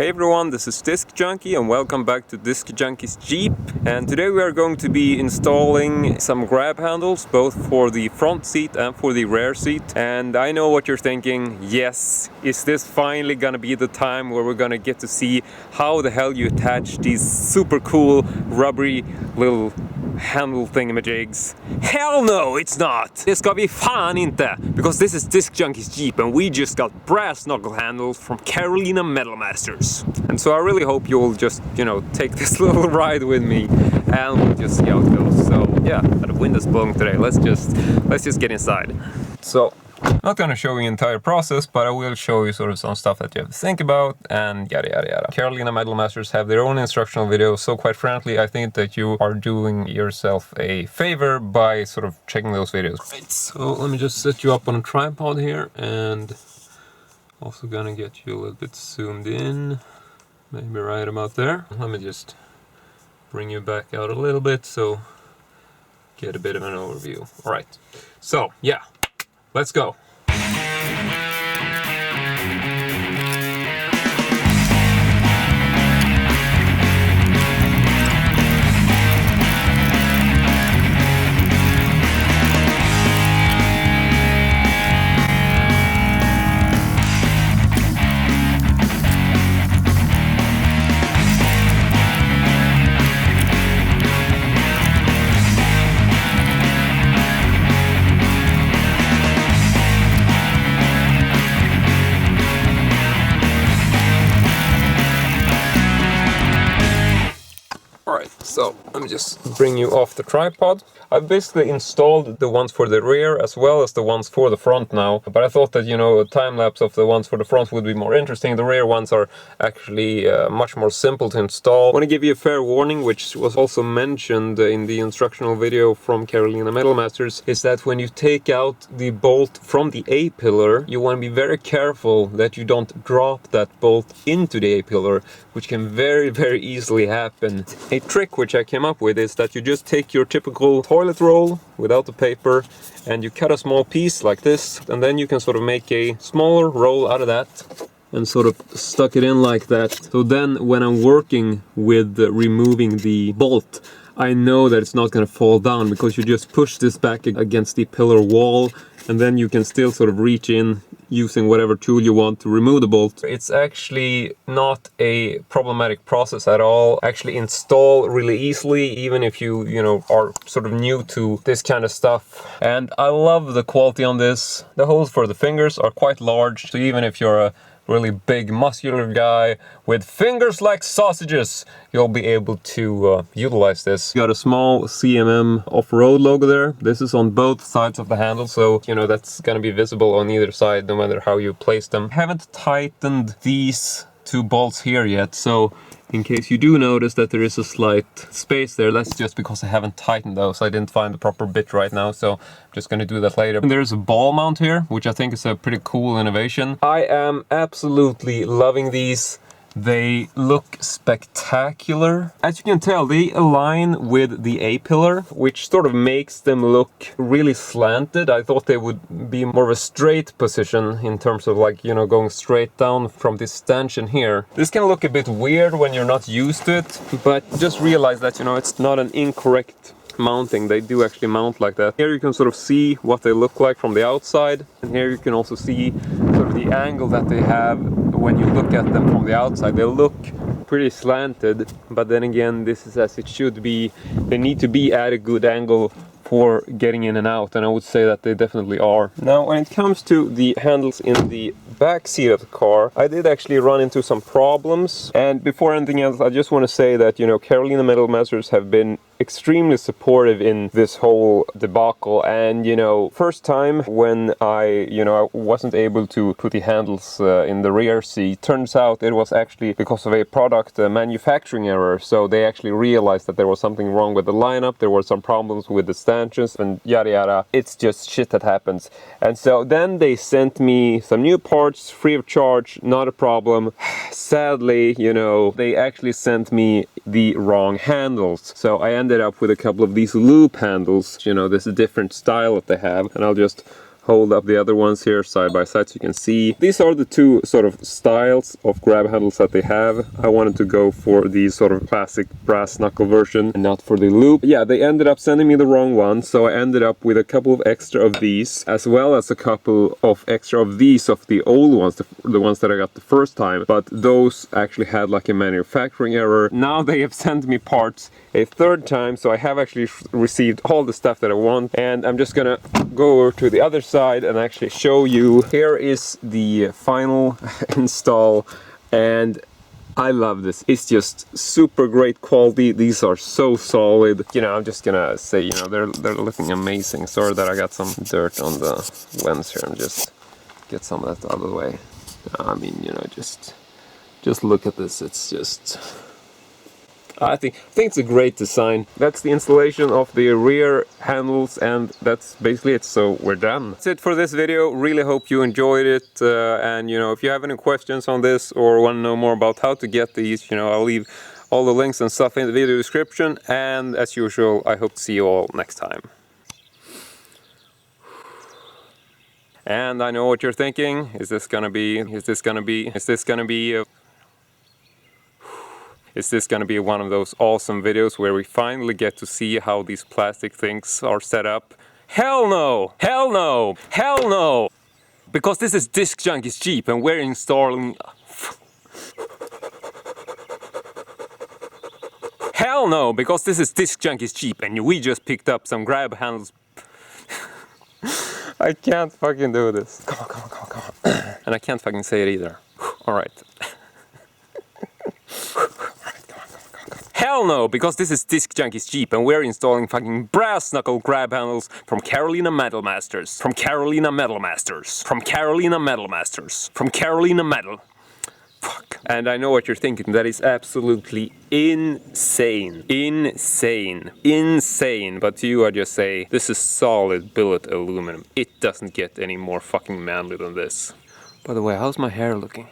Hey everyone, this is Disc Junkie and welcome back to Disc Junkie's Jeep. And today we are going to be installing some grab handles, both for the front seat and for the rear seat. And I know what you're thinking, yes, is this finally gonna be the time where we're gonna get to see how the hell you attach these super cool rubbery little handle thingamajigs? Hell no, it's not! Det ska vi fan inte! Because this is Disc Junkie's Jeep and we just got brass knuckle handles from Carolina Metal Masters. And so I really hope you'll just, take this little ride with me and we'll just see how it goes. So yeah, the wind is blowing today. Let's just get inside. So, not gonna show you the entire process, but I will show you sort of some stuff that you have to think about and yada yada yada. Carolina Metal Masters have their own instructional videos, so quite frankly I think that you are doing yourself a favor by sort of checking those videos. Right, so let me just set you up on a tripod here and also gonna get you a little bit zoomed in, maybe right about there. Let me just bring you back out a little bit so get a bit of an overview. Alright, so yeah. Let's go. So let me just bring you off the tripod. I've basically installed the ones for the rear as well as the ones for the front now, but I thought that, a time-lapse of the ones for the front would be more interesting. The rear ones are actually much more simple to install. I want to give you a fair warning, which was also mentioned in the instructional video from Carolina Metal Masters, is that when you take out the bolt from the A-pillar, you want to be very careful that you don't drop that bolt into the A-pillar, which can very, very easily happen. A trick which I came up with is that you just take your typical toilet roll without the paper and you cut a small piece like this, and then you can sort of make a smaller roll out of that and sort of stuck it in like that. So then when I'm working with removing the bolt, I know that it's not going to fall down because you just push this back against the pillar wall and then you can still sort of reach in using whatever tool you want to remove the bolt. It's actually not a problematic process at all. Actually install really easily, even if you are sort of new to this kind of stuff. And I love the quality on this. The holes for the fingers are quite large, so even if you're a really big muscular guy with fingers like sausages, you'll be able to utilize this. Got a small CMM off-road logo there. This is on both sides of the handle, so that's gonna be visible on either side no matter how you place them. Haven't tightened these two bolts here yet, so in case you do notice that there is a slight space there, that's just because I haven't tightened those. I didn't find the proper bit right now, so I'm just gonna do that later. And there's a ball mount here, which I think is a pretty cool innovation. I am absolutely loving these. They look spectacular. As you can tell, they align with the A-pillar, which sort of makes them look really slanted. I thought they would be more of a straight position in terms of going straight down from this stanchion here. This can look a bit weird when you're not used to it, but just realize that, it's not an incorrect mounting. They do actually mount like that. Here you can sort of see what they look like from the outside, and here you can also see sort of the angle that they have when you look at them from the outside. They look pretty slanted, but then again, this is as it should be. They need to be at a good angle for getting in and out, and I would say that they definitely are. Now, when it comes to the handles in the back seat of the car, I did actually run into some problems. And before anything else, I just want to say that, Carolina Metal Masters have been extremely supportive in this whole debacle. And first time when I wasn't able to put the handles in the rear seat, turns out it was actually because of a product manufacturing error. So they actually realized that there was something wrong with the lineup, there were some problems with the stanchions and yada yada. It's just shit that happens. And so then they sent me some new parts free of charge, not a problem. Sadly, they actually sent me the wrong handles. So I ended up with a couple of these loop handles. There's a different style that they have, and I'll just hold up the other ones here side by side so you can see. These are the two sort of styles of grab handles that they have. I wanted to go for the sort of classic brass knuckle version and not for the loop. Yeah, they ended up sending me the wrong one, so I ended up with a couple of extra of these, as well as a couple of extra of these of the old ones, the ones that I got the first time, but those actually had like a manufacturing error. Now they have sent me parts a third time, so I have actually received all the stuff that I want, and I'm just gonna go over to the other side and actually show you. Here is the final install, and I love this. It's just super great quality. These are so solid. You know, I'm just gonna say, you know, they're looking amazing. Sorry that I got some dirt on the lens here, and just get some of that out of the way. I mean, you know, just look at this. It's just, I think it's a great design. That's the installation of the rear handles, and that's basically it. So we're done. That's it for this video. Really hope you enjoyed it. And you know, if you have any questions on this or want to know more about how to get these, you know, I'll leave all the links and stuff in the video description. And as usual, I hope to see you all next time. And I know what you're thinking. Is this gonna be one of those awesome videos where we finally get to see how these plastic things are set up? Hell no! Hell no! Hell no! Because this is DISCJUNKIE'S Jeep and we're installing... Hell no! Because this is DISCJUNKIE'S Jeep and we just picked up some grab handles. I can't fucking do this. Come on. And I can't fucking say it either. Alright. Hell no, because this is DISCJUNKIE'S Jeep and we're installing fucking brass knuckle grab handles from Carolina Metal Masters. From Carolina Metal Masters. From Carolina Metal Masters. From Carolina Metal. Fuck. And I know what you're thinking, that is absolutely insane. Insane. Insane. But to you I just say, this is solid billet aluminum. It doesn't get any more fucking manly than this. By the way, how's my hair looking?